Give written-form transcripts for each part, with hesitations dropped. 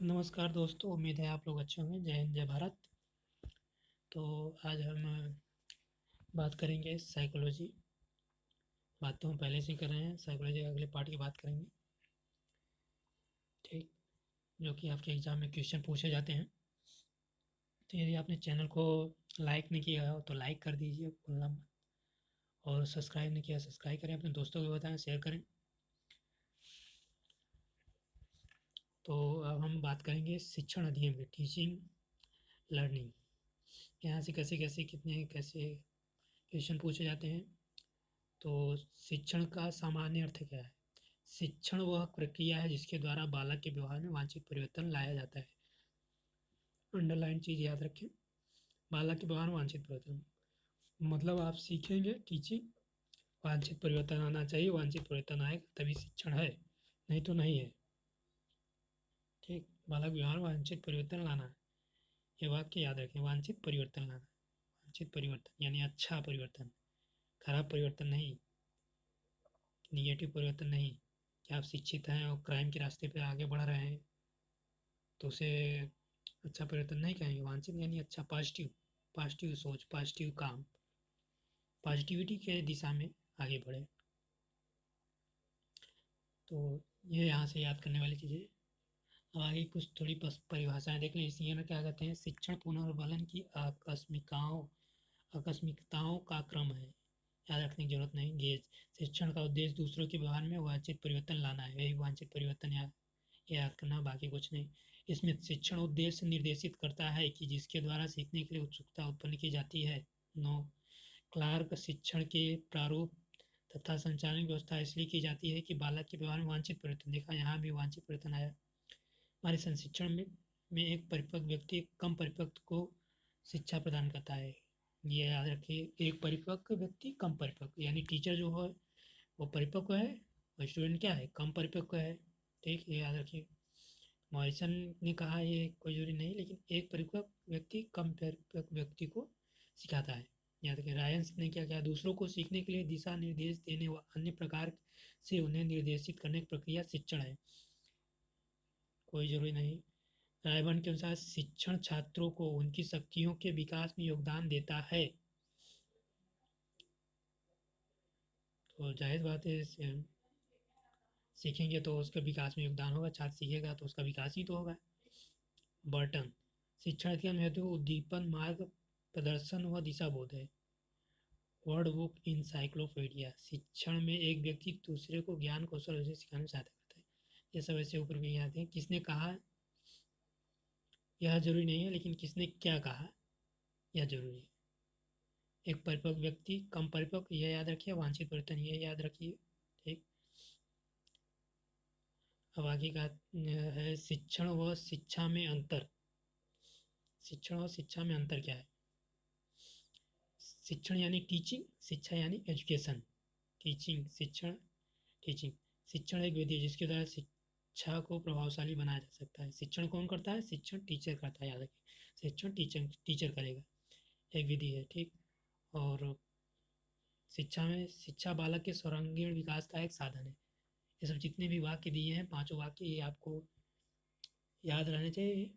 नमस्कार दोस्तों, उम्मीद है आप लोग अच्छे होंगे। जय हिंद, जय भारत। तो आज हम बात करेंगे साइकोलॉजी। बात तो हम पहले से ही कर रहे हैं, साइकोलॉजी के अगले पार्ट की बात करेंगे। ठीक, जो कि आपके एग्ज़ाम में क्वेश्चन पूछे जाते हैं। तो यदि आपने चैनल को लाइक नहीं किया हो तो लाइक कर दीजिए, भूलना मत। और सब्सक्राइब नहीं किया, सब्सक्राइब करें, अपने दोस्तों को बताएं, शेयर करें। तो अब हम बात करेंगे शिक्षण अधिगम की, टीचिंग लर्निंग। यहाँ से कैसे कैसे कितने कैसे क्वेश्चन पूछे जाते हैं। तो शिक्षण का सामान्य अर्थ क्या है? शिक्षण वह प्रक्रिया है जिसके द्वारा बालक के व्यवहार में वांछित परिवर्तन लाया जाता है। अंडरलाइन चीज याद रखें, बालक के व्यवहार में वांछित परिवर्तन मतलब आप सीखेंगे, टीचिंग, वांछित परिवर्तन आना चाहिए, वांछित परिवर्तन आएगा तभी शिक्षण है, नहीं तो नहीं है। ठीक, बालक व्यवहार में वांछित परिवर्तन लाना है, ये वाक्य याद रखें, वांछित परिवर्तन लाना। वांछित परिवर्तन यानी अच्छा परिवर्तन, खराब परिवर्तन नहीं, निगेटिव परिवर्तन नहीं। कि आप शिक्षित हैं और क्राइम के रास्ते पे आगे बढ़ रहे हैं तो उसे अच्छा परिवर्तन नहीं कहेंगे। वांछित यानी अच्छा, पॉजिटिव, पॉजिटिव सोच, पॉजिटिव काम, पॉजिटिविटी के दिशा में आगे बढ़े। तो ये यहाँ से याद करने वाली चीज़ें। अब आगे कुछ थोड़ी परिभाषाएं देख लें। इसी में क्या कहते हैं, शिक्षण पुनर्बलन की आकस्मिकताओं का क्रम है। याद रखने की जरूरत नहीं। गेज, शिक्षण का उद्देश्य दूसरों के व्यवहार में वांछित परिवर्तन लाना है, यही वांछित परिवर्तन याद करना, बाकी कुछ नहीं। इसमें शिक्षण उद्देश्य निर्देशित करता है कि जिसके द्वारा सीखने के लिए उत्सुकता उत्पन्न की जाती है। नो, क्लार्क, शिक्षण के प्रारूप तथा संचालन व्यवस्था इसलिए की जाती है कि बालक के व्यवहार में वांछित परिवर्तन, देखा यहाँ भी वांछित परिवर्तन आया। हमारे संशिक्षण में एक परिपक्व व्यक्ति कम परिपक्व को शिक्षा प्रदान करता है। ये याद रखिए, एक परिपक्व व्यक्ति कम परिपक्व, यानी टीचर जो है वो परिपक्व है और स्टूडेंट क्या है, कम परिपक्व है। ठीक, ये याद रखिए। मॉरिसन ने कहा ये कोई जरूरी नहीं, लेकिन एक परिपक्व व्यक्ति कम परिपक्व व्यक्ति को सिखाता है। याद रखिए, रायंस ने क्या किया, दूसरों को सीखने के लिए दिशा निर्देश देने व अन्य प्रकार से उन्हें निर्देशित करने की प्रक्रिया शिक्षण है, कोई जरूरी नहीं। रायबर्न के अनुसार शिक्षण छात्रों को उनकी शक्तियों के विकास में योगदान देता है। तो जाहिर बात है, सीखेंगे तो उसका विकास में योगदान होगा, छात्र सीखेगा तो उसका विकास ही तो होगा। बर्टन, शिक्षण के हेतु उद्दीपन, मार्ग प्रदर्शन व दिशा बोध है। वर्ड बुक इंसाइक्लोपीडिया, शिक्षण में एक व्यक्ति दूसरे को ज्ञान कौशल उसे सिखाने में सहायता करता है। ये सब ऐसे ऊपर भी आते हैं। किसने कहा, यह जरूरी नहीं है, लेकिन किसने क्या कहा यह जरूरी है। एक परिपक्व व्यक्ति कम परिपक्व, यह याद रखिए। वांछित परिवर्तन, ये याद रखिए। ठीक, अब आगे का है शिक्षण व शिक्षा में अंतर। शिक्षण और शिक्षा में अंतर क्या है? शिक्षण यानी टीचिंग, शिक्षा यानी एजुकेशन। टीचिंग, शिक्षण, टीचिंग। शिक्षण एक विधि है जिसके द्वारा शिक्षा को प्रभावशाली बनाया जा सकता है। शिक्षण कौन करता है? शिक्षण टीचर करता है, याद रखिए। शिक्षण टीचर टीचर करेगा, एक विधि है। ठीक, और शिक्षा में, शिक्षा बालक के सर्वांगीण विकास का एक साधन है। ये सब जितने भी वाक्य दिए हैं, पांचों वाक्य, ये आपको याद रहने चाहिए।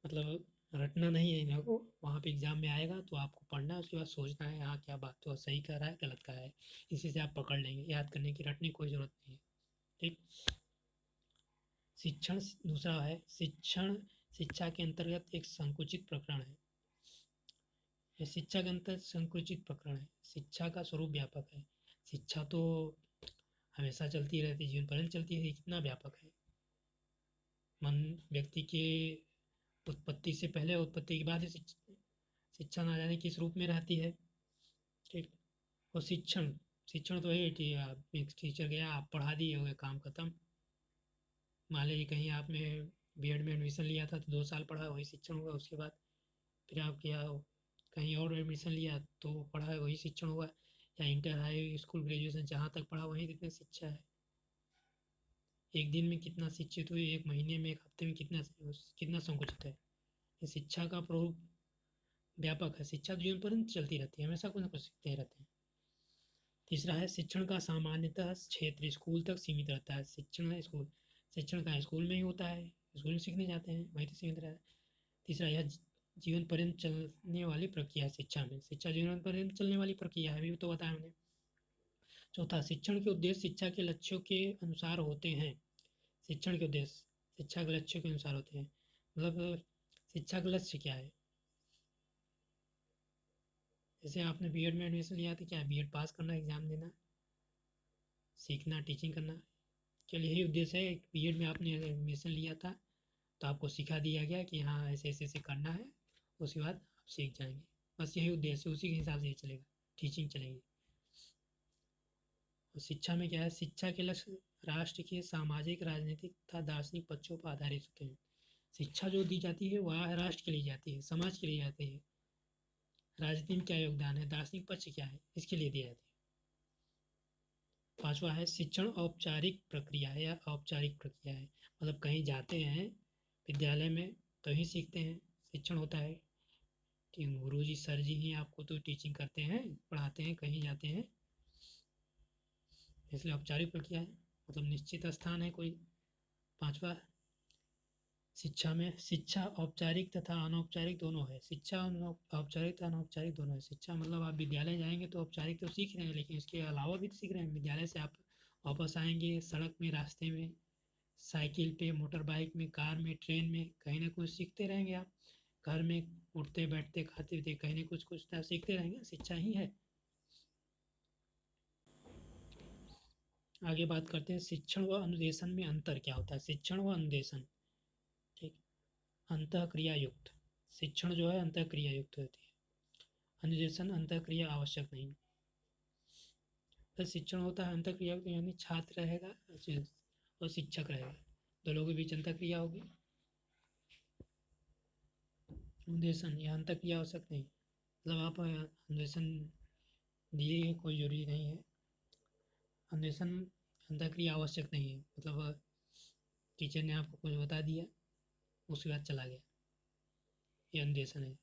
मतलब रटना नहीं है इन्हें को, वहाँ पे एग्जाम में आएगा तो आपको पढ़ना है, उसके बाद सोचना है हाँ क्या बात तो सही कर रहा है, गलत कर रहा है। इसी से आप पकड़ लेंगे, याद करने की, रटने की कोई ज़रूरत नहीं है। ठीक, शिक्षण दूसरा है शिक्षण, शिक्षा के अंतर्गत एक संकुचित प्रकरण है। ये शिक्षा के अंतर्गत संकुचित प्रकरण है। शिक्षा का स्वरूप व्यापक है। शिक्षा तो हमेशा चलती रहती है, जीवन पर्यंत चलती है, कितना व्यापक है। मन व्यक्ति के उत्पत्ति से पहले, उत्पत्ति के बाद शिक्षा ना जाने किस रूप में रहती है। ठीक, और शिक्षण, शिक्षण तो ये कि आप एक टीचर गया, आप पढ़ा दिए, हो गया, काम खत्म। मान लीजिए कहीं आपने बीएड में एडमिशन लिया था तो 2 साल पढ़ा, वही शिक्षण होगा। उसके बाद फिर आप क्या, कहीं और एडमिशन लिया तो पढ़ा, वही शिक्षण होगा। या इंटर, हाई स्कूल, ग्रेजुएशन जहाँ तक पढ़ा वहीं कितनी शिक्षा है। एक दिन में कितना शिक्षित हुए, एक महीने में, एक हफ्ते में कितना कितना संकुचित है। ये शिक्षा का प्ररूप व्यापक है। शिक्षा जीवन पर्यंत चलती रहती है, हमेशा कुछ ना कुछ सीखते रहते हैं। तीसरा है शिक्षण का सामान्यतः क्षेत्र स्कूल तक सीमित रहता है। शिक्षण है स्कूल, शिक्षण का स्कूल में ही होता है, स्कूल में सीखने जाते हैं, वहीं तो सीमित रहा है। तीसरा, यह जीवन पर्यंत चलने वाली प्रक्रिया है शिक्षा में। शिक्षा जीवन पर्यंत चलने वाली प्रक्रिया है, अभी तो बताया हमने। चौथा, शिक्षण के उद्देश्य शिक्षा के लक्ष्यों के अनुसार होते हैं। शिक्षण के उद्देश्य शिक्षा के लक्ष्यों के अनुसार होते हैं, मतलब शिक्षा का लक्ष्य क्या है। जैसे आपने बीएड में एडमिशन लिया तो क्या, बीएड पास करना, एग्जाम देना, सीखना, टीचिंग करना, केवल यही उद्देश्य है। बीएड में आपने एडमिशन लिया था तो आपको सिखा दिया गया कि हाँ ऐसे ऐसे ऐसे करना है, उसके बाद आप सीख जाएंगे, बस यही उद्देश्य है। उसी के हिसाब से ये चलेगा, टीचिंग चलेगी। और शिक्षा में क्या है, शिक्षा के लक्ष्य राष्ट्र के सामाजिक, राजनीतिक तथा दार्शनिक पक्षों पर आधारित होते हैं। शिक्षा जो दी जाती है वह राष्ट्र के लिए जाती है, समाज के लिए जाती है। राजनीति में क्या योगदान है, दार्शनिक पक्ष क्या है, इसके लिए दिया जाती है। पांचवा है, शिक्षण औपचारिक प्रक्रिया है या औपचारिक प्रक्रिया है, मतलब कहीं जाते हैं विद्यालय में तो ही सीखते हैं, शिक्षण होता है कि गुरु जी सर जी ही आपको तो टीचिंग करते हैं, पढ़ाते हैं, कहीं जाते हैं, इसलिए औपचारिक प्रक्रिया है, मतलब निश्चित स्थान है कोई। पांचवा, शिक्षा में शिक्षा औपचारिक तथा अनौपचारिक दोनों है। शिक्षा औपचारिक तथा अनौपचारिक दोनों है। शिक्षा मतलब आप विद्यालय जाएंगे तो औपचारिक तो सीख रहे हैं, लेकिन इसके अलावा भी तो सीख रहे हैं। विद्यालय से आप वापस आएंगे, सड़क में, रास्ते में, साइकिल पे, मोटर बाइक में, कार में, ट्रेन में, कहीं ना कुछ सीखते रहेंगे आप। घर में उठते बैठते खाते पीते कहीं ना कुछ कुछ तो सीखते रहेंगे, शिक्षा ही है। आगे बात करते हैं शिक्षण व अनुदेशन में अंतर क्या होता है। शिक्षण व अनुदेशन, ठीक, अंतः क्रिया युक्त। शिक्षण जो है अंतः क्रिया युक्त होती है, अनुदेशन अंतः क्रिया आवश्यक नहीं। तो शिक्षण होता है अंतः क्रिया युक्त, यानी छात्र रहेगा और शिक्षक रहेगा, दोनों के बीच अंतः क्रिया होगी। अनुदेशन या अंतः क्रिया आवश्यक नहीं, मतलब आप अनुदेशन दिए कोई जरूरी नहीं है। अनुदेशन अंतः क्रिया आवश्यक नहीं है, मतलब टीचर ने आपको कुछ बता दिया, उसके बाद चला गया, ये अनुदेशन है।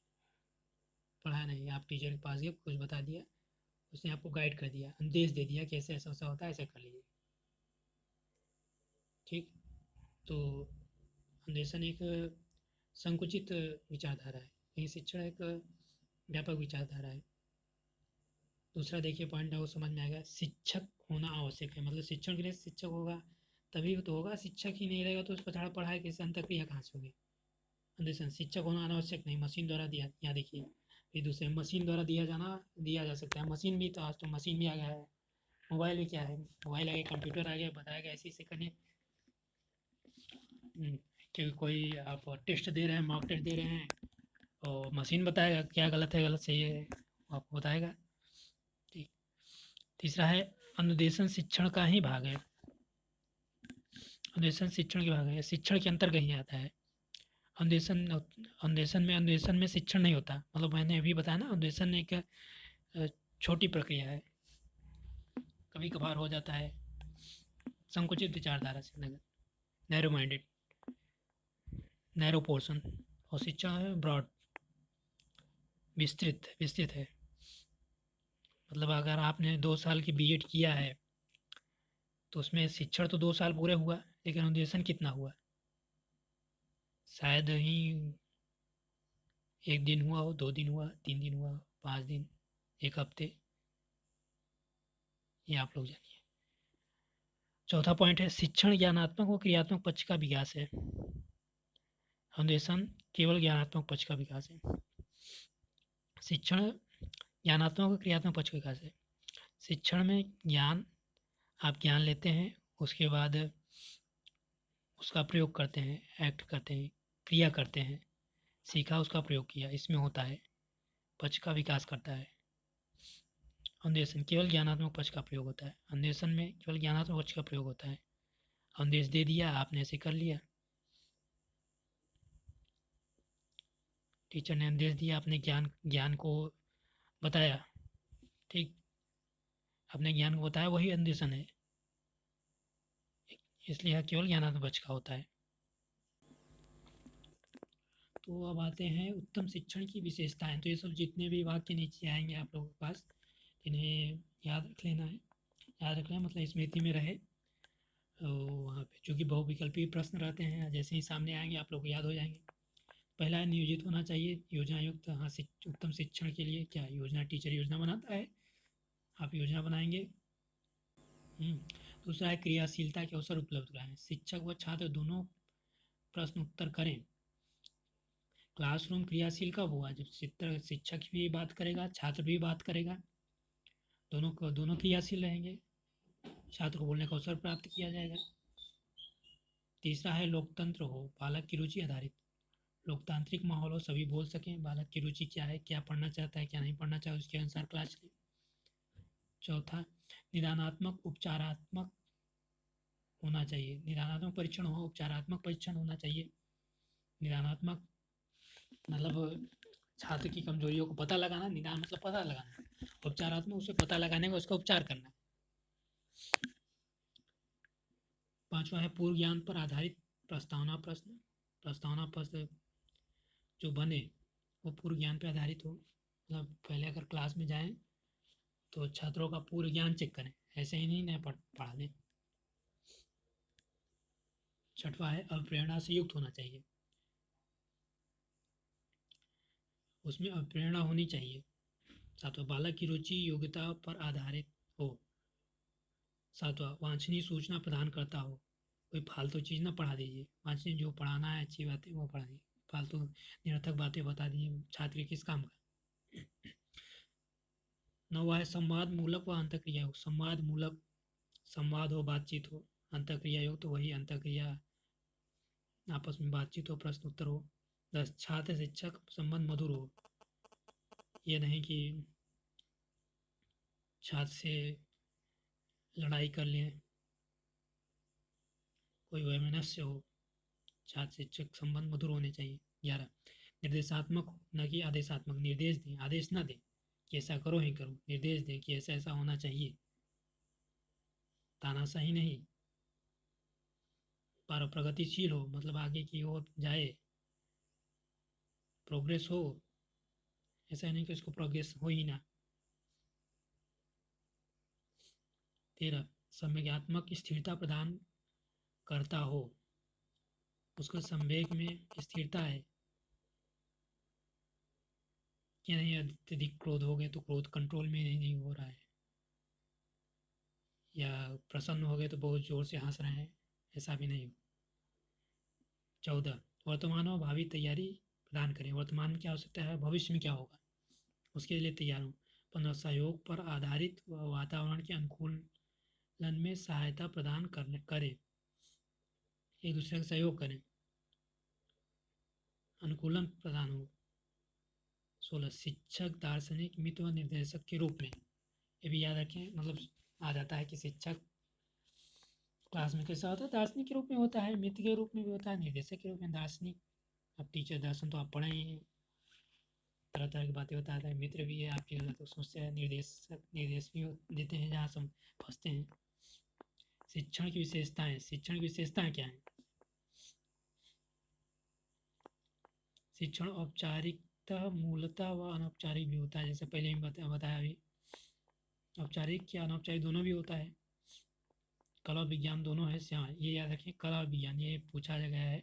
पढ़ा नहीं, आप टीचर के पास गए, कुछ बता दिया, उसने आपको गाइड कर दिया, निर्देश दे दिया कि ऐसे ऐसा ऐसा होता है, ऐसा कर लीजिए, ठीक। तो अन्वेषण एक संकुचित विचारधारा है, यही शिक्षण एक व्यापक विचारधारा है। दूसरा देखिए पॉइंट आपको समझ में आएगा, शिक्षक होना आवश्यक है, मतलब शिक्षण के लिए शिक्षक होगा तभी तो होगा, शिक्षक ही नहीं रहेगा तो उस पढ़ा पढ़ाई कैसे, अंतःक्रिया कहाँ से होगी। अन्वेषण शिक्षक होना अनावश्यक नहीं, मशीन द्वारा दिया, यहाँ देखिए फिर दूसरे मशीन द्वारा दिया जा सकता है। मशीन भी तो आज तो मशीन भी आ गया है, मोबाइल भी क्या है, मोबाइल आ गया, कंप्यूटर आ गया, बताया गया ऐसे ऐसे करने। कि कोई आप टेस्ट दे रहे हैं, मॉक टेस्ट दे रहे हैं, और मशीन बताएगा क्या गलत है, गलत सही है, आपको बताएगा, ठीक। तीसरा है, अनुदेशन शिक्षण का ही भाग है। अनुदेशन शिक्षण के भाग है, शिक्षण के अंतर्गत ही आता है। अनुदेशन अनुदेशन में शिक्षण नहीं होता, मतलब मैंने अभी बताया ना, अनुदेशन एक छोटी प्रक्रिया है, कभी कभार हो जाता है, संकुचित विचारधारा से, नैरो माइंडेड, नैरो पोर्शन। और शिक्षा है ब्रॉड, विस्तृत है, मतलब अगर आपने 2 साल की बीएड किया है तो उसमें शिक्षण तो 2 साल पूरे हुआ, लेकिन अनुदेशन कितना हुआ, शायद ही 1 दिन हुआ हो, 2 दिन हुआ, 3 दिन हुआ, 5 दिन, 1 हफ्ते, ये आप लोग जानिए। चौथा पॉइंट है, शिक्षण ज्ञानात्मक और क्रियात्मक पक्ष का विकास है। अनुदेशन केवल ज्ञानात्मक पक्ष का विकास है, शिक्षण ज्ञानात्मक और क्रियात्मक पक्ष का विकास है। शिक्षण में ज्ञान, आप ज्ञान लेते हैं, उसके बाद उसका प्रयोग करते हैं, एक्ट करते हैं, क्रिया करते हैं, सीखा उसका प्रयोग किया, इसमें होता है, पक्ष का विकास करता है। अनुदेशन केवल ज्ञानात्मक पक्ष का प्रयोग होता है, अनुदेशन में केवल ज्ञानात्मक पक्ष का प्रयोग होता है। अनुदेश दे दिया, आपने ऐसे कर लिया, टीचर ने अनुदेश दिया, आपने ज्ञान को बताया, ठीक, अपने ज्ञान को बताया, वही अनुदेशन है, इसलिए यह केवल ज्ञानात्मक पक्ष का होता है। तो अब आते हैं उत्तम शिक्षण की विशेषताएं। तो ये सब जितने भी वाक्य नीचे आएंगे आप लोगों के पास, इन्हें याद रख लेना है, याद रखना है, मतलब स्मृति में रहे। वहाँ पे चूँकि बहुविकल्पीय प्रश्न रहते हैं, जैसे ही सामने आएँगे आप लोग को याद हो जाएँगे। पहला है नियोजित होना चाहिए, योजना युक्त। हाँ, उत्तम शिक्षण के लिए क्या योजना, टीचर योजना बनाता है, आप योजना बनाएंगे। दूसरा है क्रियाशीलता के अवसर उपलब्ध कराएं, शिक्षक व छात्र दोनों प्रश्न उत्तर करें। क्लासरूम क्रियाशील कब हुआ, जब शिक्षक भी बात करेगा, छात्र भी बात करेगा, दोनों क्रियाशील रहेंगे, छात्र को बोलने का अवसर प्राप्त किया जाएगा। तीसरा है लोकतंत्र हो, बालक की रुचि आधारित, लोकतांत्रिक माहौल हो, सभी बोल सकें, बालक की रुचि क्या है, क्या पढ़ना चाहता है, क्या नहीं पढ़ना चाहता, उसके अनुसार क्लास चले। चौथा निदानात्मक उपचारात्मक होना चाहिए, निदानात्मक परीक्षण हो, उपचारात्मक परीक्षण होना चाहिए। निदानात्मक मतलब छात्र की कमजोरियों को पता लगाना, निदान मतलब पता लगाना, उपचारात्मक उसे पता लगाने का उसका उपचार करना। पांचवा है पूर्व ज्ञान पर आधारित प्रस्तावना प्रश्न, प्रस्तावना प्रश्न जो बने वो पूर्व ज्ञान पर आधारित हो, मतलब पहले अगर क्लास में जाएं तो छात्रों का पूर्व ज्ञान चेक करें, ऐसे ही नहीं पढ़ा दें। छठवा है अप्रेरणा से युक्त होना चाहिए, उसमें अप्रेरणा होनी चाहिए। सातवां बालक की रुचि योग्यता पर आधारित हो। सातवां वांछनीय सूचना प्रदान करता हो, कोई फालतू चीज़ ना पढ़ा दीजिए, वांछनीय जो पढ़ाना है अच्छी बातें वो पढ़ा दीजिए, फालतू निरर्थक बातें बता दीजिए, छात्र किस काम का। नौवा है संवाद मूलक व अंतक्रिया हो, संवाद मूलक, संवाद हो, बातचीत हो, अंतक्रिया हो तो वही अंतक्रिया, आपस में बातचीत हो, प्रश्न उत्तर हो। 10 छात्र शिक्षक संबंध मधुर हो, ये नहीं कि छात्र से लड़ाई कर लें, कोई वैमनस्य हो, छात्र शिक्षक संबंध मधुर होने चाहिए। 11 निर्देशात्मक न कि आदेशात्मक, निर्देश दें, आदेश ना दें कि ऐसा करो ही करो, निर्देश दें कि ऐसा ऐसा होना चाहिए, तानाशाही नहीं। 12 प्रगतिशील हो, मतलब आगे की ओर जाए, प्रोग्रेस हो, ऐसा नहीं कि उसको प्रोग्रेस हो ही ना। 13 संवेगात्मक स्थिरता प्रदान करता हो, उसका संवेग में स्थिरता है कि नहीं, अत्यधिक क्रोध हो गए तो क्रोध कंट्रोल में नहीं हो रहा है, या प्रसन्न हो गए तो बहुत जोर से हंस रहे हैं, ऐसा भी नहीं हो। 14 वर्तमान और भावी तैयारी प्रदान करें, वर्तमान में क्या हो सकता है, भविष्य में क्या होगा, उसके लिए तैयार हो। 15 सहयोग पर आधारित वातावरण के अनुकूलन में सहायता प्रदान करें, एक दूसरे का सहयोग करें, अनुकूलन प्रदान हो। 16 शिक्षक दार्शनिक मित्र व निर्देशक के रूप में, ये भी याद रखें, मतलब आ जाता है कि शिक्षक क्लास में कैसा होता है, दार्शनिक के रूप में होता है, मित्र के रूप में भी होता है, निर्देशक के रूप में दार्शनिक। अब टीचर दर्शन तो आप पढ़े ही हैं, तरह तरह की बातें बताता है, मित्र भी है आपके तो सोचते हैं, निर्देश भी देते हैं जहाँ से हम फंसते हैं। शिक्षण की विशेषताएं, शिक्षण की विशेषताएं क्या हैं। शिक्षण औपचारिकता मूलतः व अनौपचारिक भी होता है, जैसे पहले ही बताया अभी, औपचारिक या अनौपचारिक दोनों भी होता है। कला विज्ञान दोनों है, ये याद रखें, कला विज्ञान ये पूछा गया है,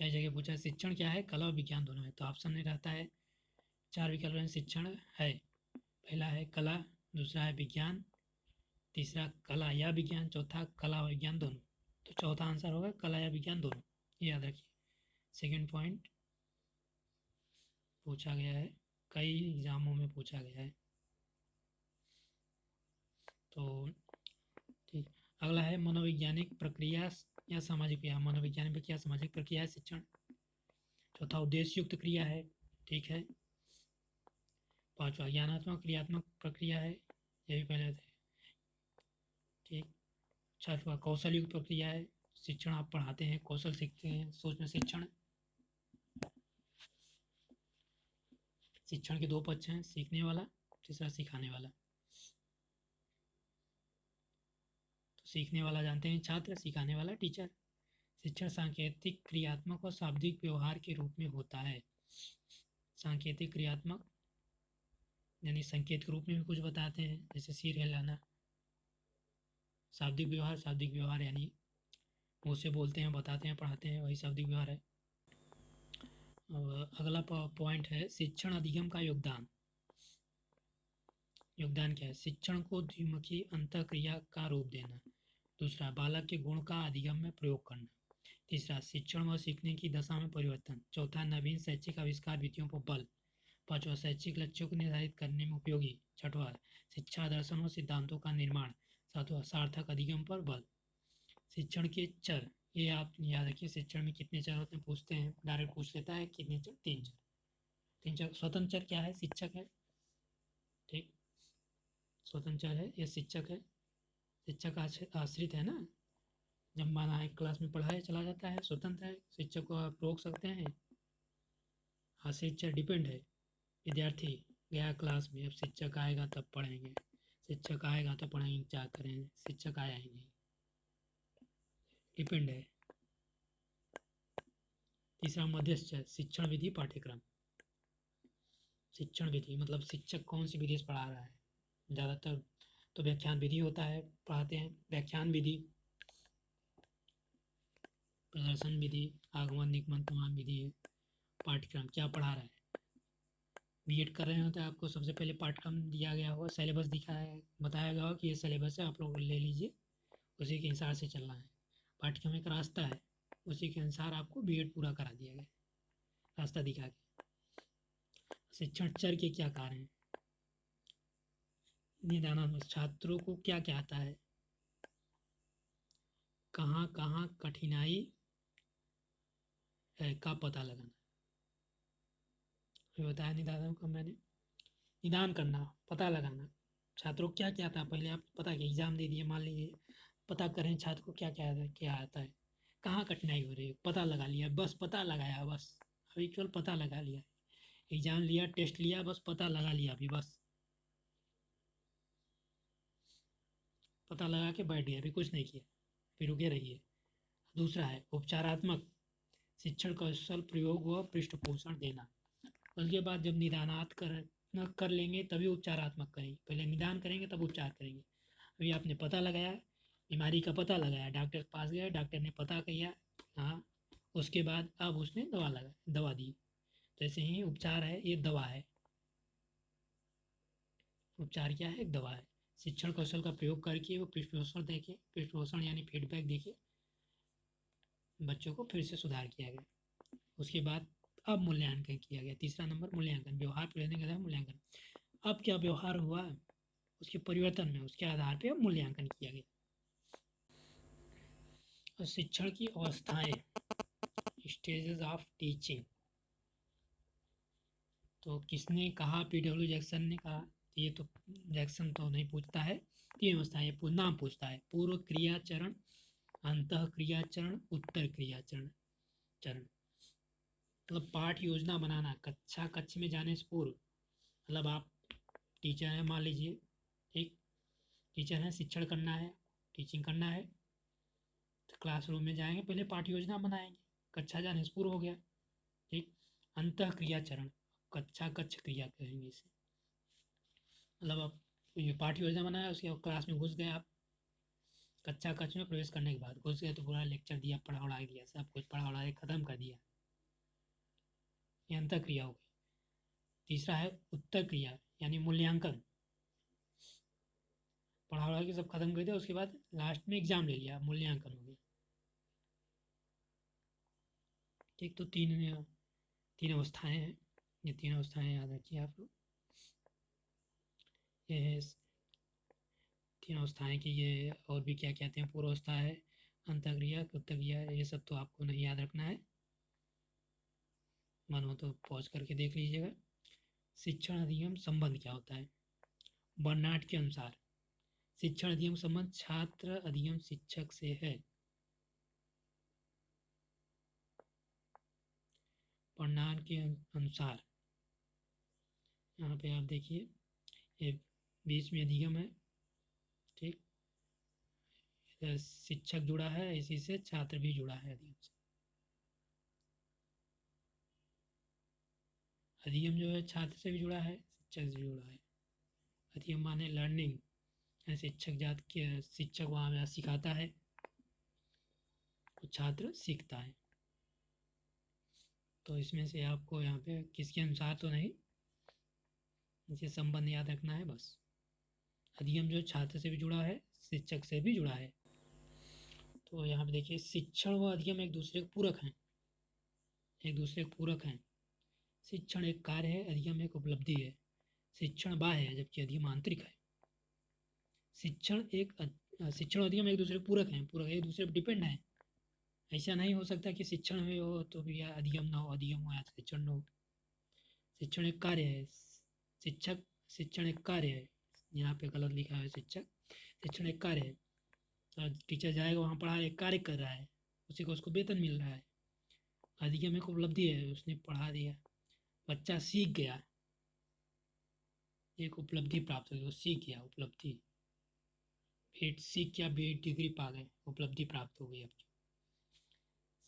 कई जगह पूछा है शिक्षण क्या है, कला और विज्ञान दोनों है, तो ऑप्शन में रहता है 4 विकल्प में शिक्षण है, पहला है कला, दूसरा है विज्ञान, तीसरा कला या विज्ञान, चौथा कला और विज्ञान दोनों, तो चौथा आंसर होगा कला या विज्ञान दोनों, ये याद रखिए। सेकेंड पॉइंट पूछा गया है, कई एग्जामों में पूछा गया है, तो ठीक। अगला है मनोवैज्ञानिक प्रक्रिया या सामाजिक क्रिया, मनोवैज्ञानिक प्रक्रिया सामाजिक प्रक्रिया है शिक्षण। चौथा उद्देश्य युक्त क्रिया है, ठीक है। पांचवा ज्ञानात्मक क्रियात्मक प्रक्रिया है, ये भी पहले थे, ठीक। छठवा कौशल युक्त प्रक्रिया है, शिक्षण आप पढ़ाते हैं, कौशल सीखते हैं, सोच में शिक्षण। शिक्षण के 2 पक्ष हैं, सीखने वाला, तीसरा सिखाने वाला। तो सीखने वाला जानते हैं छात्र, सिखाने वाला टीचर। शिक्षण सांकेतिक क्रियात्मक और शाब्दिक व्यवहार के रूप में होता है। सांकेतिक क्रियात्मक यानी संकेत के रूप में भी कुछ बताते हैं, जैसे सिर हिलाना, शाब्दिक व्यवहार यानी मुँह से बोलते हैं, बताते हैं, पढ़ाते हैं, वही शाब्दिक व्यवहार है। अगला पॉइंट है शिक्षण अधिगम का योगदान। योगदान क्या है? शिक्षण को द्विमुखी अंतःक्रिया का रूप देना। दूसरा, बालक के गुण का अधिगम में प्रयोग करना। तीसरा, शिक्षण व सीखने की दशा में परिवर्तन। चौथा, नवीन शैक्षिक आविष्कार विधियों पर बल। पांचवा, शैक्षिक लक्ष्यों को निर्धारित करने में उपयोगी। छठवां, शिक्षा दर्शन और सिद्धांतों का निर्माण। सातवां, सार्थक अधिगम पर बल। शिक्षण के चर, ये आप याद रखिए, शिक्षण में कितने चर होते हैं पूछते हैं, डायरेक्ट पूछ लेता है कितने चर? 3 चर। 3 चर। स्वतंत्र चर क्या है? शिक्षक है, ठीक, स्वतंत्र चर है, ये शिक्षक है। शिक्षक आश्रित है ना, जब माना एक क्लास में पढ़ाया चला जाता है, स्वतंत्र है, शिक्षक को आप रोक सकते हैं। आश्रित चर डिपेंड है, विद्यार्थी गया क्लास में, अब शिक्षक आएगा तब पढ़ेंगे, शिक्षक आएगा तो पढ़ेंगे, क्या करें, शिक्षक आया ही नहीं, डिपेंड है। तीसरा, मध्यस्थ चर, शिक्षण विधि पाठ्यक्रम। शिक्षण विधि मतलब शिक्षक कौन सी विधि से पढ़ा रहा है। ज़्यादातर तो व्याख्यान विधि होता है, पढ़ाते हैं व्याख्यान विधि, प्रदर्शन विधि, आगमन निगमन तमाम विधि है। पाठ्यक्रम क्या पढ़ा रहा है। बीएड कर रहे हो तो आपको सबसे पहले पाठ्यक्रम दिया गया होगा, सिलेबस दिखाया है, बताया गया होगा कि ये सिलेबस है, आप लोग ले लीजिए, उसी के हिसाब से चलना है। पाठ्यक्रम एक रास्ता है, उसी के अनुसार आपको बीएड पूरा करा दिया गया, रास्ता दिखा के। शिक्षण चर के क्या कार्य हैं? निदानात्मक, छात्रों को क्या क्या आता है, कहाँ कहाँ कठिनाई है का पता लगाना। ये बताया निदानात्मक मैंने, निदान करना, पता लगाना, छात्रों को क्या क्या आता है, पहले आप पता किया, एग्जाम दे दिए मान लीजिए, पता करें छात्र को क्या आता है, कहाँ कठिनाई हो रही है, पता लगा लिया, बस पता लगाया, बस अभी केवल पता लगा लिया, एग्जाम लिया, टेस्ट लिया, बस पता लगा लिया अभी, बस पता लगा के बैठ गया, अभी कुछ नहीं किया, फिर रुके रहिए। दूसरा है उपचारात्मक, शिक्षण कौशल प्रयोग व पृष्ठपोषण देना। उसके बाद जब निदानात कर लेंगे तभी उपचारात्मक करेंगे, पहले निदान करेंगे तब उपचार करेंगे। अभी आपने पता लगाया, बीमारी का पता लगाया, डॉक्टर के पास गए, डॉक्टर ने पता किया, हाँ, उसके बाद अब उसने दवा दी, तो ऐसे ही उपचार है, ये दवा है। उपचार क्या है? एक दवा है। शिक्षण कौशल का प्रयोग करके वो पृष्ठपोषण देके, पृष्ठपोषण यानी फीडबैक देके बच्चों को फिर से सुधार किया गया। उसके बाद अब मूल्यांकन किया गया। तीसरा नंबर मूल्यांकन, व्यवहार परिवर्तन के आधार मूल्यांकन। अब क्या व्यवहार हुआ, उसके परिवर्तन में, उसके आधार पर अब मूल्यांकन किया गया। और शिक्षण की अवस्थाएं, स्टेजेस ऑफ टीचिंग, तो किसने कहा? पीडब्ल्यू जैक्सन ने कहा। ये तो जैक्सन तो नहीं पूछता है, 3 अवस्थाएं नाम पूछता है, पूर्व क्रिया चरण, अंतः क्रिया चरण, उत्तर क्रिया चरण। मतलब पाठ योजना बनाना, कक्ष में जाने से पूर्व, मतलब आप टीचर हैं मान लीजिए, ठीक, टीचर हैं, शिक्षण करना है, टीचिंग करना है, तो क्लासरूम में जाएंगे, पहले पाठ योजना बनाएंगे, कक्षा जाने से पूर्व हो गया, ठीक। अंतः क्रिया चरण, कक्ष क्रिया कहेंगे इसे, मतलब आप ये पाठ योजना बनाया, उसके बाद क्लास में घुस गए आप, कक्ष में प्रवेश करने के बाद घुस गए तो पूरा लेक्चर दिया, पढ़ा उड़ा दिया, सब कुछ पढ़ा उड़ा के खत्म कर दिया, ये अंतः क्रिया हो गई। तीसरा है उत्तर क्रिया यानी मूल्यांकन, पढ़ा उड़ा के सब खत्म कर दिया, उसके बाद लास्ट में एग्जाम ले लिया, मूल्यांकन हो गया, ठीक। तो तीन अवस्थाएं हैं, ये 3 अवस्थाएं याद रखिए आप लोग। ये है 3 अवस्थाएं की, ये और भी क्या कहते हैं, पूर्व अवस्था है, अंतःक्रिया, उत्तर क्रिया, ये सब तो आपको नहीं याद रखना है, मन हो तो पॉज करके देख लीजिएगा। शिक्षण अधिगम संबंध क्या होता है? बर्नार्ड के अनुसार शिक्षण अधिगम संबंध छात्र अधिगम शिक्षक से है। बर्नार्ड के अनुसार, यहाँ पे आप देखिए, ये बीच में अधिगम है, ठीक, शिक्षक जुड़ा है, इसी से छात्र भी जुड़ा है अधिगम से। अधिगम जो है छात्र से भी जुड़ा है, शिक्षक से भी जुड़ा है। अधिगम माने लर्निंग, शिक्षक वहाँ सिखाता है, छात्र सीखता है। तो इसमें से आपको यहाँ पे किसके अनुसार तो नहीं, इसे संबंध याद रखना है बस। अधिगम जो छात्र से भी जुड़ा है, शिक्षक से भी जुड़ा है। तो यहाँ पे देखिए, शिक्षण व अधिगम एक दूसरे के पूरक हैं, शिक्षण एक कार्य है, अधिगम एक उपलब्धि है। शिक्षण बाह्य है जबकि अधिगम आंतरिक है। शिक्षण और अधिगम एक दूसरे के पूरक हैं, एक दूसरे पर डिपेंड है। ऐसा नहीं हो सकता कि शिक्षण में हो तो भी अधिगम ना हो, अधिगम हो या शिक्षण न हो। शिक्षण एक कार्य है, शिक्षण एक कार्य है। यहाँ पे गलत लिखा है शिक्षण एक कार्य है। टीचर जाएगा वहाँ पढ़ा, एक कार्य कर रहा है, उसी को उसको वेतन मिल रहा है। अधिगम एक उपलब्धि है, उसने पढ़ा दिया, बच्चा सीख गया, एक उपलब्धि प्राप्त हो गई, वो सीख गया, उपलब्धि। सीख गया, बीएड डिग्री पा गए, उपलब्धि प्राप्त हो गई। अब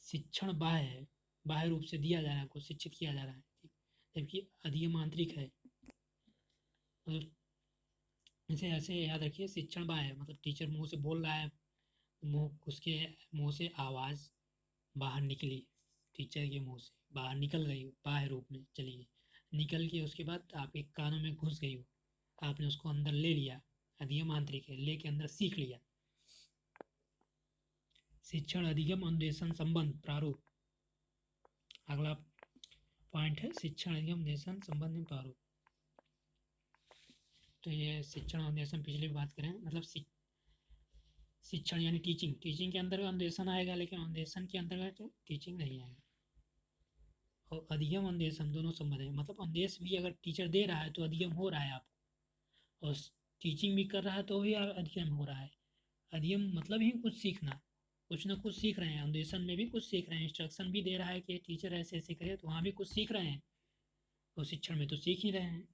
शिक्षण बाह्य है, बाह्य रूप से दिया जा रहा है, को शिक्षित किया जा रहा है, जबकि अधिगम आंतरिक है। मतलब इसे ऐसे याद रखिए, शिक्षण बाह्य है मतलब टीचर मुंह से बोल रहा है, उसके मुंह से आवाज़ बाहर निकली, टीचर के मुंह से बाहर निकल गई, बाह्य रूप में चली गई, निकल के उसके बाद आपके कानों में घुस गई हो, आपने उसको अंदर ले लिया, अधिगम आंतरिक है, लेके अंदर सीख लिया। शिक्षण अधिगम अन्वेषण संबंध प्रारूप, अगला पॉइंट है शिक्षण अधिगम अन्वेषण संबंध में प्रारूप। तो ये शिक्षण अन्वेषण पिछले भी बात करें, मतलब शिक्षण यानी टीचिंग के अंतर्गत अन्वेषण आएगा, लेकिन अन्वेषण के अंतर्गत टीचिंग नहीं आएगा। और अधिगम अन्वेषण दोनों संबंध है, मतलब अन्वेष भी अगर टीचर दे रहा है तो अधिगम हो रहा है आपको, और टीचिंग भी कर रहा है तो भी अधिगम हो रहा है। अधिगम मतलब ही कुछ सीखना, कुछ ना कुछ सीख रहे हैं, अन्वेषण में भी कुछ सीख रहे हैं, इंस्ट्रक्शन भी दे रहा है कि टीचर ऐसे ऐसे करे, तो वहाँ भी कुछ सीख रहे हैं, और शिक्षण में तो सीख ही रहे हैं।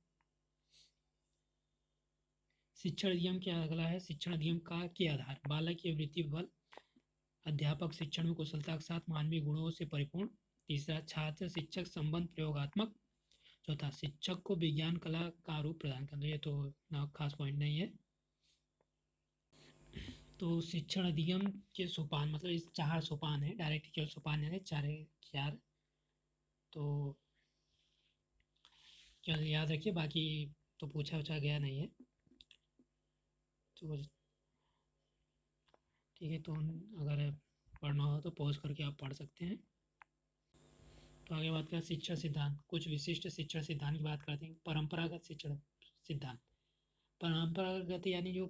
शिक्षण अधिगम क्या अगला है, शिक्षण अधिगम का के आधार, बालक की वृत्ति बल, अध्यापक शिक्षण में कुशलता के साथ मानवीय गुणों से परिपूर्ण। तीसरा, छात्र शिक्षक संबंध प्रयोगात्मक। चौथा, शिक्षक को विज्ञान कला का रूप प्रदान करना। ये तो ना खास पॉइंट नहीं है। तो शिक्षण अधिगम के सोपान, मतलब इस 4 सोपान है, डायरेक्ट केवल सोपान है 4। तो क्या याद रखिए, बाकी तो पूछा गया नहीं है। तो ठीक है, तो अगर पढ़ना हो तो पॉज करके आप पढ़ सकते हैं। तो आगे बात करें शिक्षण सिद्धांत, कुछ विशिष्ट शिक्षण सिद्धांत की बात करते हैं। परंपरागत शिक्षण सिद्धांत, परंपरागत यानी जो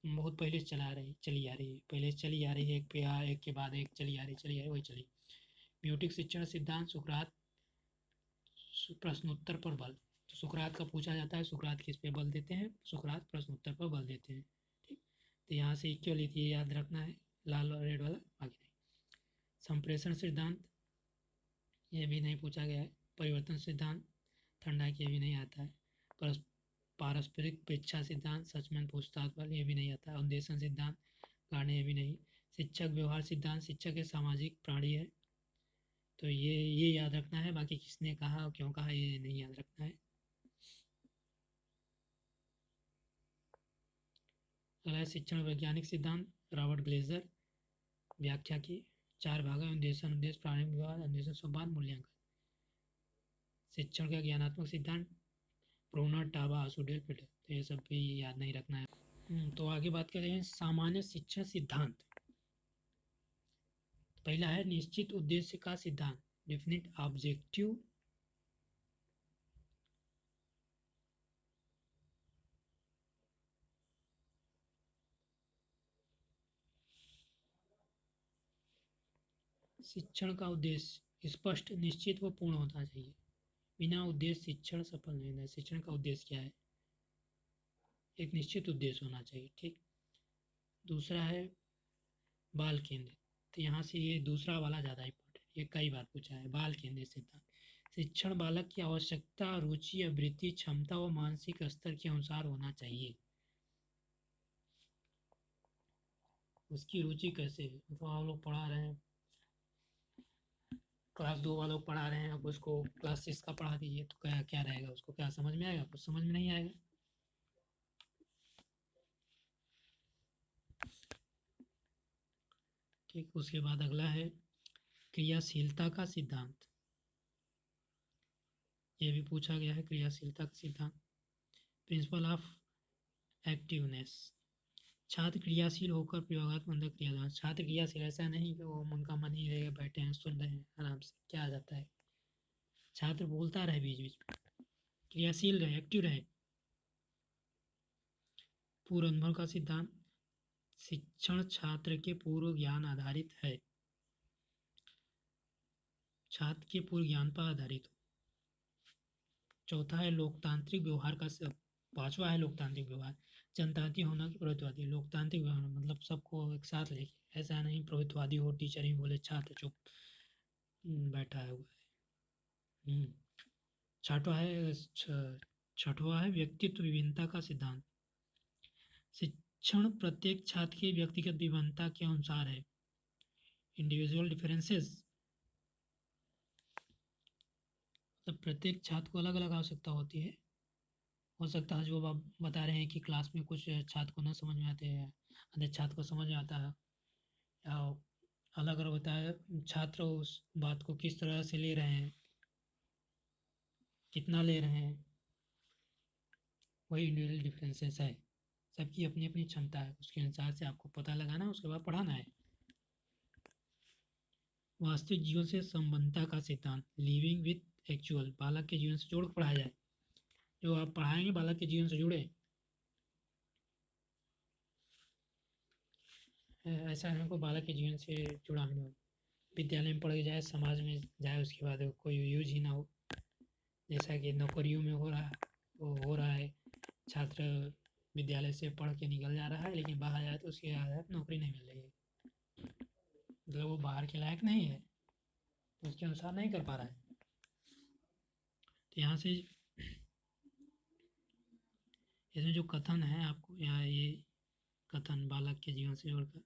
बहुत पहले चली आ रही है, एक के बाद एक चली आ रही, वही चली। म्यूटिक शिक्षण सिद्धांत, सुकरात प्रश्नोत्तर पर बल, तो सुकरात का पूछा जाता है, सुकरात किस पे बल देते हैं, सुकरात प्रश्नोत्तर पर बल देते हैं। ठीक, तो यहाँ से क्यों लिखी है याद रखना है, लाल और रेड वाला, बाकी नहीं। संप्रेषण सिद्धांत, ये भी नहीं पूछा गया है। परिवर्तन सिद्धांत, ठंडा के भी नहीं आता है। पारस्परिक पेक्षा सिद्धांत, सचमन पूछताछ बल, ये भी नहीं आता है। अन्वेषण सिद्धांत, कारण, ये भी नहीं। शिक्षक व्यवहार सिद्धांत, शिक्षक एक सामाजिक प्राणी है, तो ये याद रखना है, बाकी किसने कहा और क्यों कहा ये नहीं याद रखना है। अगला शिक्षण वैज्ञानिक सिद्धांत, रॉबर्ट ग्लेजर, व्याख्या की 4 भाग है, अन्वेषण, उद्देश्य, प्रारंभिक विवाद, अन्वेषण, संवाद, मूल्यांकन। शिक्षण का ज्ञानात्मक सिद्धांत, ब्रूनर, टाबा, आसुडेल, पीटर, तो ये सब भी याद नहीं रखना है। तो आगे बात करते हैं सामान्य शिक्षण सिद्धांत। पहला है निश्चित उद्देश्य का सिद्धांत, डेफिनिट ऑब्जेक्टिव। शिक्षण का उद्देश्य स्पष्ट, निश्चित व पूर्ण होना चाहिए। बिना उद्देश्य शिक्षण सफल नहीं होता। शिक्षण का उद्देश्य क्या है, एक निश्चित उद्देश्य होना चाहिए। ठीक, दूसरा है बाल केंद्रित, तो यहाँ से ये दूसरा वाला ज़्यादा इंपॉर्टेंट, ये कई बार पूछा है। बाल केंद्रित सिद्धांत, शिक्षण बालक की आवश्यकता, रुचि, अभिरुचि, क्षमता व मानसिक स्तर के अनुसार होना चाहिए। उसकी रुचि कैसे है, मतलब आप लोग पढ़ा रहे हैं, क्लास 2 वालों को पढ़ा रहे हैं, अब उसको क्लास 6 का पढ़ा दीजिए, तो क्या क्या रहेगा, उसको क्या समझ में आएगा, कुछ समझ में नहीं आएगा। ठीक, उसके बाद अगला है क्रियाशीलता का सिद्धांत। ये भी पूछा गया है, क्रियाशीलता का सिद्धांत। Principle of activeness. छात्र क्रियाशील होकर प्रयोगात्मक क्रिया। छात्र क्रियाशील, ऐसा नहीं कि वो उनका मन ही रहेगा, बैठे हैं सुन रहे हैं आराम से, क्या आ जाता है। छात्र बोलता रहे बीच बीच में, क्रियाशील रहे, एक्टिव रहे। पूर्व अनुभव का सिद्धांत। शिक्षण छात्र के पूर्व ज्ञान आधारित है। छात्र के पूर्व ज्ञान पर आधारित हो। चौथा है लोकतांत्रिक व्यवहार का सब। पांचवा है लोकतांत्रिक व्यवहार। जनतांत्रिक होना कि प्रभुत्ववादी। लोकतांत्रिक व्यवहार मतलब सबको एक साथ लेके, ऐसा नहीं प्रभुत्ववादी हो, टीचर ही बोले छात्र चुप बैठा है हुआ है। छठवा है व्यक्तित्व विभिन्नता का सिद्धांत। शिक्षण प्रत्येक छात्र की व्यक्तिगत विभिन्नता के अनुसार है। इंडिविजुअल डिफरेंसेस, मतलब प्रत्येक छात्र को अलग अलग आवश्यकता होती है। हो सकता है जो आप बता रहे हैं कि क्लास में कुछ छात्र को ना समझ में आते हैं, अन्य छात्र को समझ में आता है, या अलग अलग होता है। छात्र उस बात को किस तरह से ले रहे हैं, कितना ले रहे हैं, वही इंडिविजुअल डिफरेंसेस है। सबकी अपनी अपनी क्षमता है, उसके अनुसार से आपको पता लगाना, उसके बाद पढ़ाना है। वास्तविक जीवन से संबंधता का सिद्धांत। लिविंग विथ एक्चुअल, बालक के जीवन से जोड़ पढ़ाया जाए। जो आप पढ़ाएंगे बालक के जीवन से जुड़े, ऐसा हमको बालक के जीवन से जुड़ा होना। विद्यालय में पढ़ के जाए, समाज में जाए, उसके बाद कोई यूज ही ना हो। जैसा कि नौकरियों में हो रहा, वो हो रहा है। छात्र विद्यालय से पढ़ के निकल जा रहा है, लेकिन बाहर जाए तो उसके आधार नौकरी नहीं मिल रही है, मतलब वो बाहर के लायक नहीं है, तो उसके अनुसार नहीं कर पा रहा है। तो यहाँ से इसमें जो कथन है आपको यहाँ, ये कथन बालक के जीवन से जोड़कर,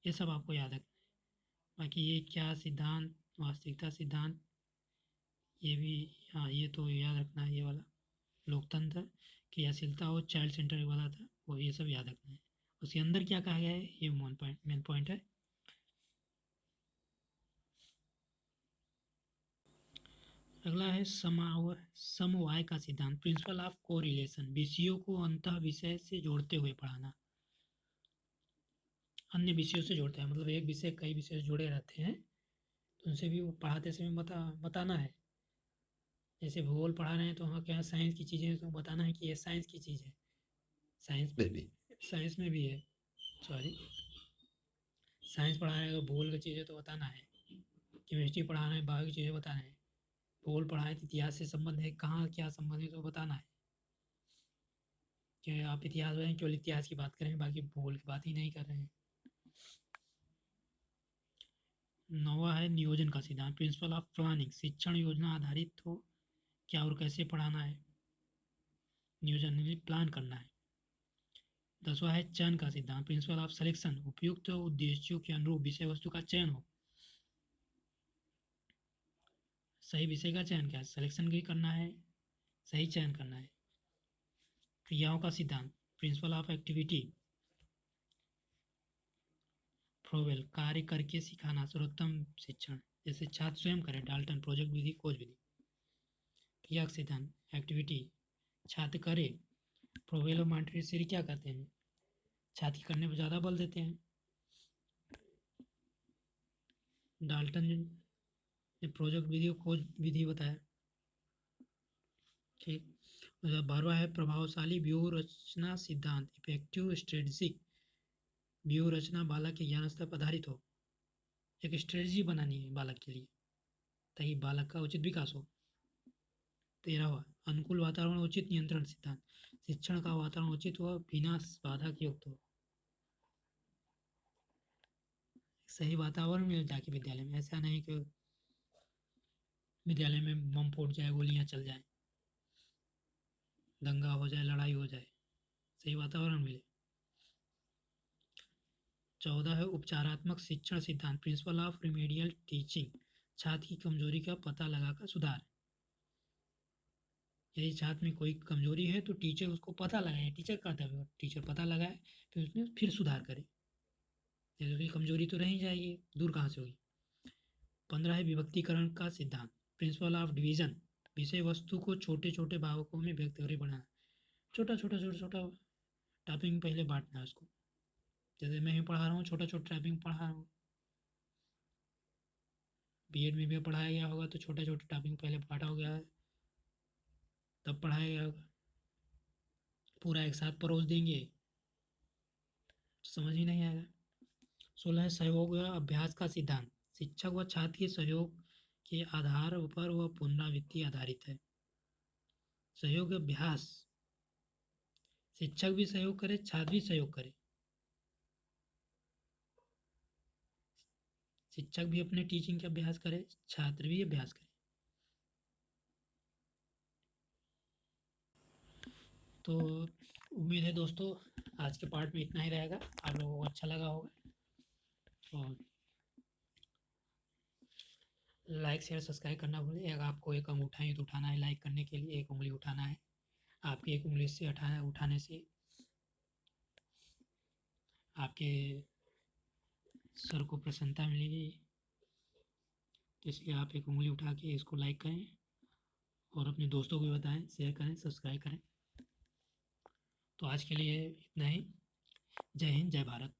ये सब आपको याद रखना है। बाकी ये क्या सिद्धांत, वास्तविकता सिद्धांत, ये भी, हाँ ये तो याद रखना है। ये वाला लोकतंत्र, क्रियाशीलता और चाइल्ड सेंटर वाला था वो, ये सब याद रखना है। उसके अंदर क्या कहा गया है, ये मेन पॉइंट है। अगला है समवाय का सिद्धांत। Principle of correlation. विषयों को अंतः विषय से जोड़ते हुए पढ़ाना। अन्य विषयों से जोड़ता है, मतलब एक विषय कई विषय से जुड़े रहते हैं, तो उनसे भी वो पढ़ाते समय बताना है। जैसे भूगोल पढ़ा रहे हैं तो वहाँ क्या साइंस की चीज़ें तो बताना है कि ये साइंस की चीज़ है। साइंस में भी है, सॉरी, साइंस पढ़ा रहे हैं तो भूगोल की चीज़ें तो बताना है। केमिस्ट्री पढ़ा रहे हैं, बायो की चीज़ें बताना है। भूगोल पढ़ाएं तो इतिहास से संबंध है, कहाँ क्या संबंध है तो बताना है। कि आप इतिहास में केवल इतिहास की बात करें, बाकी भूगोल की बात ही नहीं कर रहे हैं। नौवा है नियोजन का सिद्धांत। Principle of planning. शिक्षण योजना आधारित हो, क्या और कैसे पढ़ाना है, नियोजन में प्लान करना है। 10वां है चयन का सिद्धांत। Principle of selection. उपयुक्त उद्देश्यों के अनुरूप विषय वस्तु का चयन हो। सही विषय का चयन, क्या सिलेक्शन भी करना है, सही चयन करना है। क्रियाओं का सिद्धांत। Principle of activity. फ्रोवेल। कार्य करके सिखाना सर्वोत्तम शिक्षण। जैसे छात्र स्वयं करें, डाल्टन। प्रोजेक्ट विधि, खोज विधि। क्रिया का सिद्धांत एक्टिविटी, छात्र करे। प्रोवेल और मॉन्टेसरी क्या करते हैं, छात्र करने पर ज़्यादा बल देते हैं। डाल्टन ने प्रोजेक्ट विधि और खोज विधि बताया। ठीक, 12वां है प्रभावशाली व्यूह रचना सिद्धांत। इफेक्टिव स्ट्रेटजिक व्यूह रचना बालक के ज्ञान स्तर पर आधारित हो। एक स्ट्रेटजी बनानी है बालक के लिए, ताकि बालक का उचित विकास हो। 13वां अनुकूल वातावरण उचित नियंत्रण सिद्धांत। शिक्षण का वातावरण उचित हो, बिना बाधा के युक्त हो। सही वातावरण मिल जाके विद्यालय में, ऐसा नहीं कि विद्यालय में बम फूट जाए, गोलियां चल जाए, दंगा हो जाए, लड़ाई हो जाए। सही वातावरण मिले। 14 है उपचारात्मक शिक्षण सिद्धांत। Principle of remedial teaching. छात्र की कमजोरी का पता लगाकर सुधार। यदि छात्र में कोई कमजोरी है तो टीचर उसको पता लगाए, टीचर कर्तव्य, टीचर पता लगाए, फिर उसमें फिर सुधार करे। तो उसकी कमजोरी तो रह ही जाएगी, दूर कहाँ से होगी। 15 है विभक्तीकरण का सिद्धांत, प्रिंसिपल ऑफ डिवीजन, विषय वस्तु को छोटे छोटे भावकों में व्यक्त करके बनाना, छोटा छोटा छोटा छोटा टॉपिक पहले बांटना है उसको। जैसे मैं ही पढ़ा रहा हूँ, छोटा छोटा टॉपिक पढ़ा रहा हूँ, बीएड में भी पढ़ाया गया होगा, तो छोटा छोटा टॉपिक पहले बांटा हो गया है, तब पढ़ाया गया होगा। पूरा एक साथ परोस देंगे तो समझ ही नहीं आएगा। 16 है सहयोग व अभ्यास का सिद्धांत, शिक्षक व छात्र के सहयोग के आधार पर वह पुनरावृत्ति आधारित है। सहयोग अभ्यास, शिक्षक भी सहयोग करे, छात्र भी सहयोग करे, शिक्षक भी अपने टीचिंग का अभ्यास करे, छात्र भी अभ्यास करे। तो उम्मीद है दोस्तों आज के पार्ट में इतना ही रहेगा, आप लोगों को अच्छा लगा होगा। और लाइक शेयर सब्सक्राइब करना भूलिए। अगर आपको एक अंगूठा ही तो उठाना है लाइक करने के लिए, एक उंगली उठाना है। आपकी एक उंगली से उठाने से आपके सर को प्रसन्नता मिलेगी, तो इसलिए आप एक उंगली उठा के इसको लाइक करें और अपने दोस्तों को भी बताएं, शेयर करें, सब्सक्राइब करें। तो आज के लिए इतना ही। जय हिंद, जय भारत।